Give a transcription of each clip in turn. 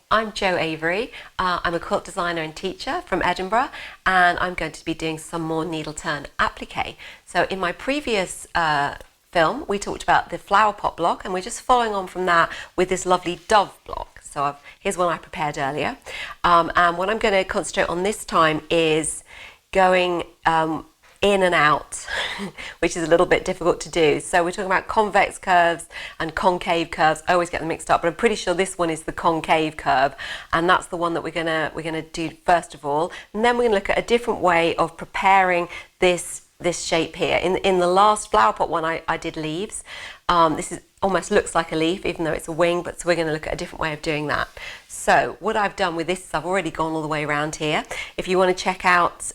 I'm Jo Avery. I'm a quilt designer and teacher from Edinburgh, and I'm going to be doing some more needle turn applique. So in my previous film, we talked about the flower pot block, and we're just following on from that with this lovely dove block. So here's one I prepared earlier. And what I'm going to concentrate on this time is going in and out, which is a little bit difficult to do. So we're talking about convex curves and concave curves. I always get them mixed up, but I'm pretty sure this one is the concave curve, and that's the one that we're gonna do first of all. And then we're gonna look at a different way of preparing this shape here. In the last flower pot one, I did leaves. This is almost looks like a leaf, even though it's a wing, but so we're going to look at a different way of doing that. So what I've done with this is I've already gone all the way around here. If you want to check out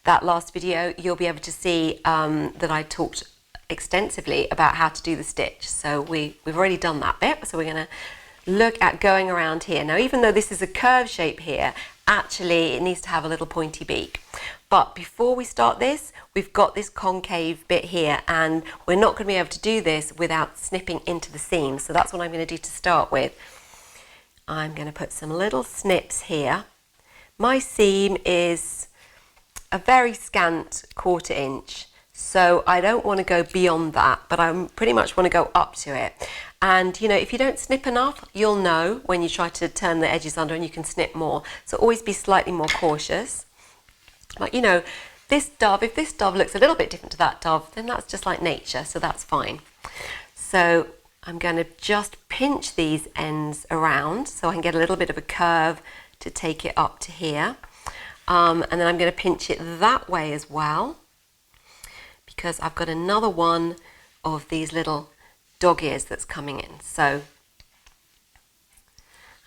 that last video, you'll be able to see that I talked extensively about how to do the stitch. So we've already done that bit, so we're going to look at going around here. Now, even though this is a curve shape here, actually it needs to have a little pointy beak. But before we start this, we've got this concave bit here, and we're not going to be able to do this without snipping into the seam. So that's what I'm going to do to start with. I'm going to put some little snips here. My seam is a very scant 1/4 inch, so I don't want to go beyond that, but I pretty much want to go up to it. And you know, if you don't snip enough, you'll know when you try to turn the edges under, and you can snip more. So always be slightly more cautious. But you know, this dove, if this dove looks a little bit different to that dove, then that's just like nature, so that's fine. So I'm going to just pinch these ends around so I can get a little bit of a curve to take it up to here. And then I'm going to pinch it that way as well, because I've got another one of these little dog ears that's coming in. So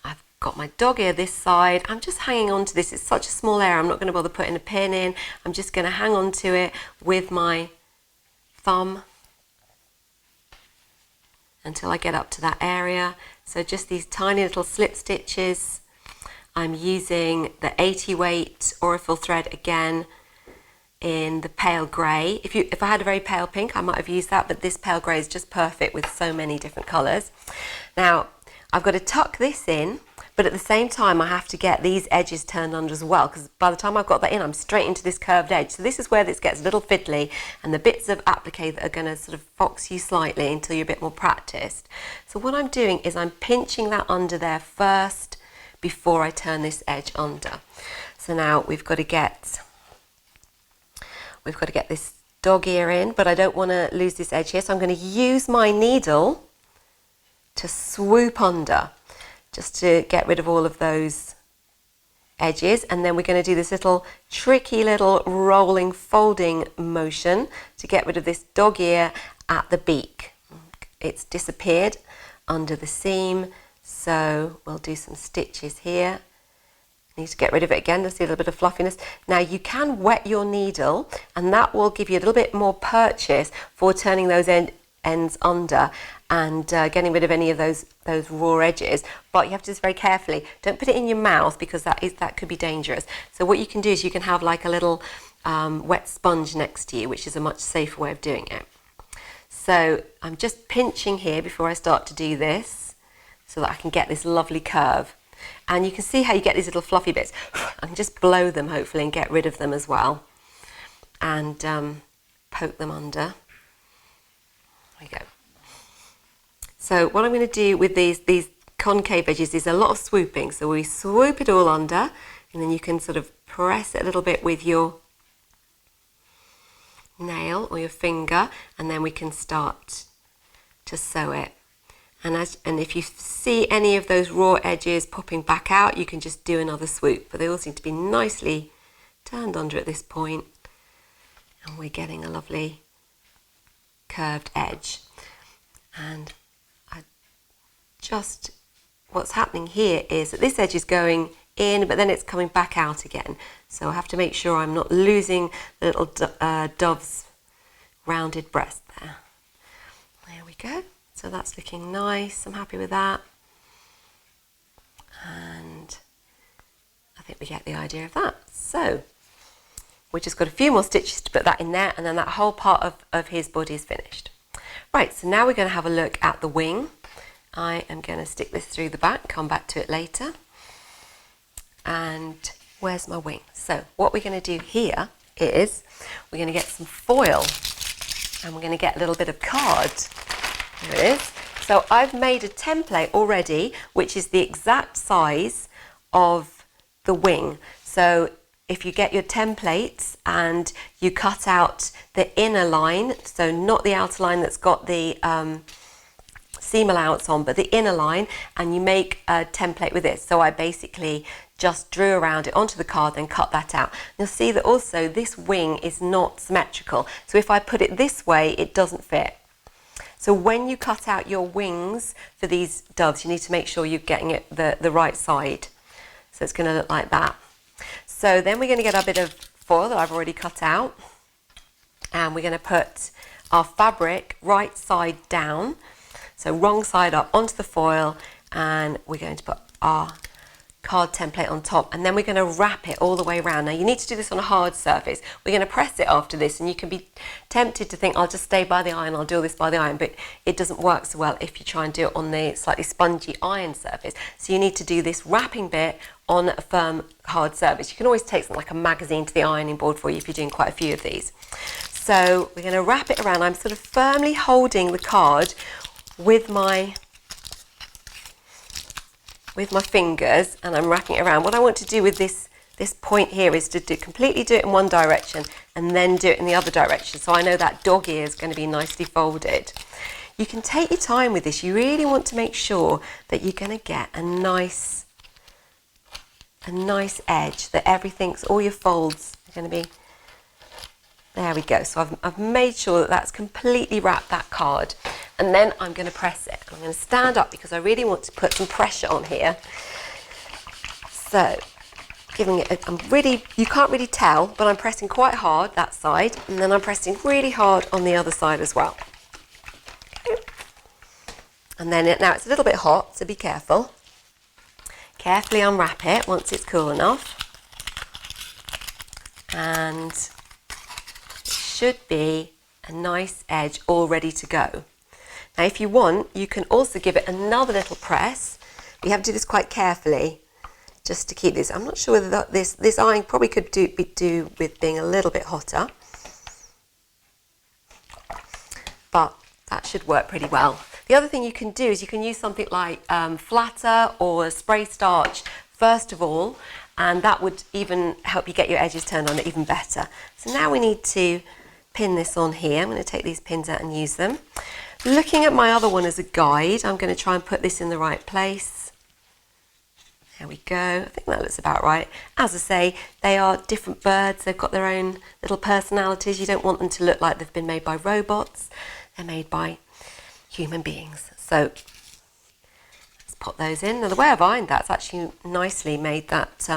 I've got my dog ear this side. I'm just hanging on to this. It's such a small area, I'm not going to bother putting a pin in. I'm just going to hang on to it with my thumb until I get up to that area. So just these tiny little slip stitches. I'm using the 80 weight Aurifil thread again in the pale grey. If I had a very pale pink, I might have used that, but this pale grey is just perfect with so many different colours. Now, I've got to tuck this in, but at the same time I have to get these edges turned under as well, because by the time I've got that in, I'm straight into this curved edge. So this is where this gets a little fiddly, and the bits of applique that are going to sort of fox you slightly until you're a bit more practiced. So what I'm doing is I'm pinching that under there first before I turn this edge under. So now we've got to get this dog ear in, but I don't want to lose this edge here, so I'm going to use my needle to swoop under just to get rid of all of those edges, and then we're going to do this little tricky little rolling folding motion to get rid of this dog ear at the beak. It's disappeared under the seam, so we'll do some stitches here. Need to get rid of it again to see a little bit of fluffiness. Now you can wet your needle, and that will give you a little bit more purchase for turning those ends under and getting rid of any of those raw edges. But you have to just very carefully. Don't put it in your mouth, because that could be dangerous. So what you can do is you can have like a little wet sponge next to you, which is a much safer way of doing it. So I'm just pinching here before I start to do this, so that I can get this lovely curve. And you can see how you get these little fluffy bits. I can just blow them hopefully and get rid of them as well. And poke them under. There we go. So what I'm going to do with these concave edges is a lot of swooping. So we swoop it all under, and then you can sort of press it a little bit with your nail or your finger, and then we can start to sew it. And if you see any of those raw edges popping back out, you can just do another swoop. But they all seem to be nicely turned under at this point. And we're getting a lovely curved edge. And what's happening here is that this edge is going in, but then it's coming back out again. So I have to make sure I'm not losing the little dove's rounded breast there. There we go. So that's looking nice, I'm happy with that. And I think we get the idea of that. So we've just got a few more stitches to put that in there, and then that whole part of his body is finished. Right, so now we're going to have a look at the wing. I am going to stick this through the back, come back to it later. And where's my wing? So what we're going to do here is we're going to get some foil and we're going to get a little bit of card. There it is. So I've made a template already, which is the exact size of the wing. So if you get your templates and you cut out the inner line, so not the outer line that's got the seam allowance on, but the inner line, and you make a template with this. So I basically just drew around it onto the card and cut that out. You'll see that also this wing is not symmetrical. So if I put it this way, it doesn't fit. So when you cut out your wings for these doves, you need to make sure you're getting it the right side. So it's going to look like that. So then we're going to get our bit of foil that I've already cut out, and we're going to put our fabric right side down, so wrong side up onto the foil, and we're going to put our card template on top, and then we're going to wrap it all the way around. Now you need to do this on a hard surface. We're going to press it after this, and you can be tempted to think I'll just stay by the iron, I'll do all this by the iron, but it doesn't work so well if you try and do it on the slightly spongy iron surface. So you need to do this wrapping bit on a firm hard surface. You can always take something like a magazine to the ironing board for you if you're doing quite a few of these. So we're going to wrap it around. I'm sort of firmly holding the card with my fingers, and I'm wrapping it around. What I want to do with this point here is to completely do it in one direction and then do it in the other direction. So I know that dog ear is going to be nicely folded. You can take your time with this. You really want to make sure that you're going to get a nice edge, that everything's, all your folds are going to be, there we go. So I've made sure that that's completely wrapped, that card. And then I'm going to press it. I'm going to stand up because I really want to put some pressure on here. So, giving it, you can't really tell, but I'm pressing quite hard that side, and then I'm pressing really hard on the other side as well. And then now it's a little bit hot, so be careful. Carefully unwrap it once it's cool enough. And it should be a nice edge all ready to go. Now if you want, you can also give it another little press. You have to do this quite carefully just to keep this. I'm not sure whether this iron probably could do with being a little bit hotter, but that should work pretty well. The other thing you can do is you can use something like flatter or spray starch first of all, and that would even help you get your edges turned on even better. So now we need to pin this on here. I'm going to take these pins out and use them. Looking at my other one as a guide, I'm going to try and put this in the right place. There we go. I think that looks about right. As I say, they are different birds. They've got their own little personalities. You don't want them to look like they've been made by robots. They're made by human beings. So let's put those in. Now the way I've ironed that's actually nicely made that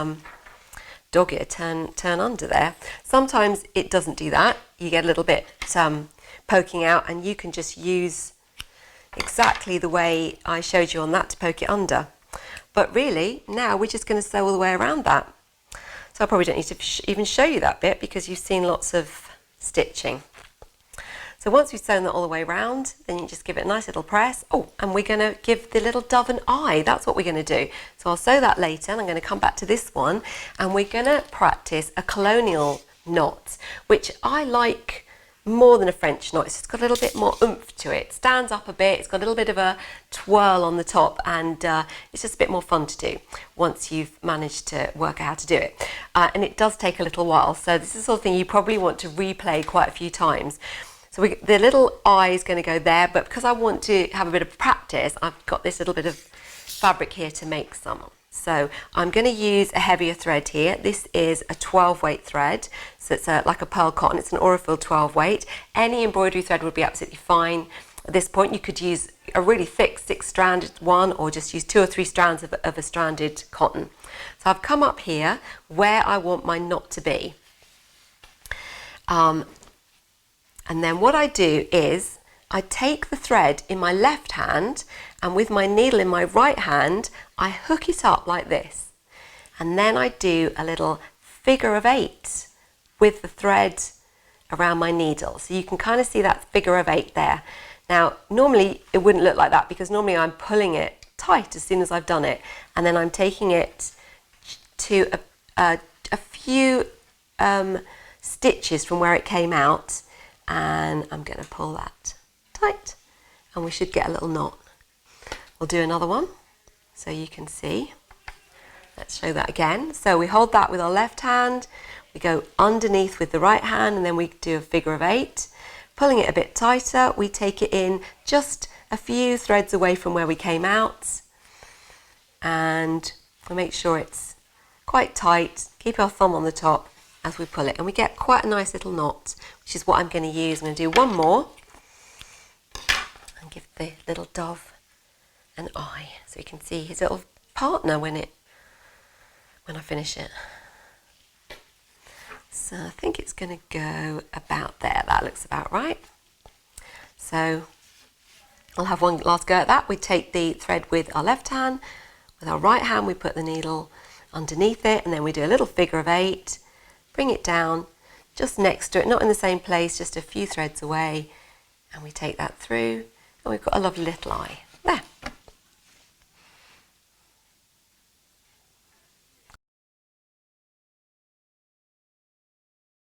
dog ear turn under there. Sometimes it doesn't do that. You get a little bit poking out, and you can just use exactly the way I showed you on that to poke it under. But really, now we're just going to sew all the way around that. So I probably don't need to even show you that bit because you've seen lots of stitching. So once we've sewn that all the way around, then you just give it a nice little press. Oh, and we're going to give the little dove an eye. That's what we're going to do. So I'll sew that later, and I'm going to come back to this one, and we're going to practice a colonial knot, which I like more than a French knot. It's got a little bit more oomph to it. Stands up a bit. It's got a little bit of a twirl on the top, and it's just a bit more fun to do once you've managed to work out how to do it. And it does take a little while. So this is the sort of thing you probably want to replay quite a few times. So the little eye is going to go there, but because I want to have a bit of practice, I've got this little bit of fabric here to make some. So I'm going to use a heavier thread here. This is a 12 weight thread, so it's like a pearl cotton. It's an Aurifil 12 weight. Any embroidery thread would be absolutely fine. At this point you could use a really thick 6-stranded one, or just use 2 or 3 strands of a stranded cotton. So I've come up here where I want my knot to be. And then what I do is I take the thread in my left hand, and with my needle in my right hand, I hook it up like this. And then I do a little figure of 8 with the thread around my needle. So you can kind of see that figure of 8 there. Now, normally it wouldn't look like that because normally I'm pulling it tight as soon as I've done it, and then I'm taking it to a few stitches from where it came out, and I'm going to pull that tight, and we should get a little knot. We'll do another one so you can see. Let's show that again. So we hold that with our left hand, we go underneath with the right hand, and then we do a figure of 8. Pulling it a bit tighter, we take it in just a few threads away from where we came out, and we'll make sure it's quite tight. Keep our thumb on the top as we pull it, and we get quite a nice little knot, which is what I'm going to use. I'm going to do one more and give the little dove an eye so you can see his little partner when I finish it. So I think it's going to go about there. That looks about right. So I'll have one last go at that. We take the thread with our left hand. With our right hand we put the needle underneath it, and then we do a little figure of 8. Bring it down just next to it, not in the same place, just a few threads away. And we take that through, and we've got a lovely little eye. There.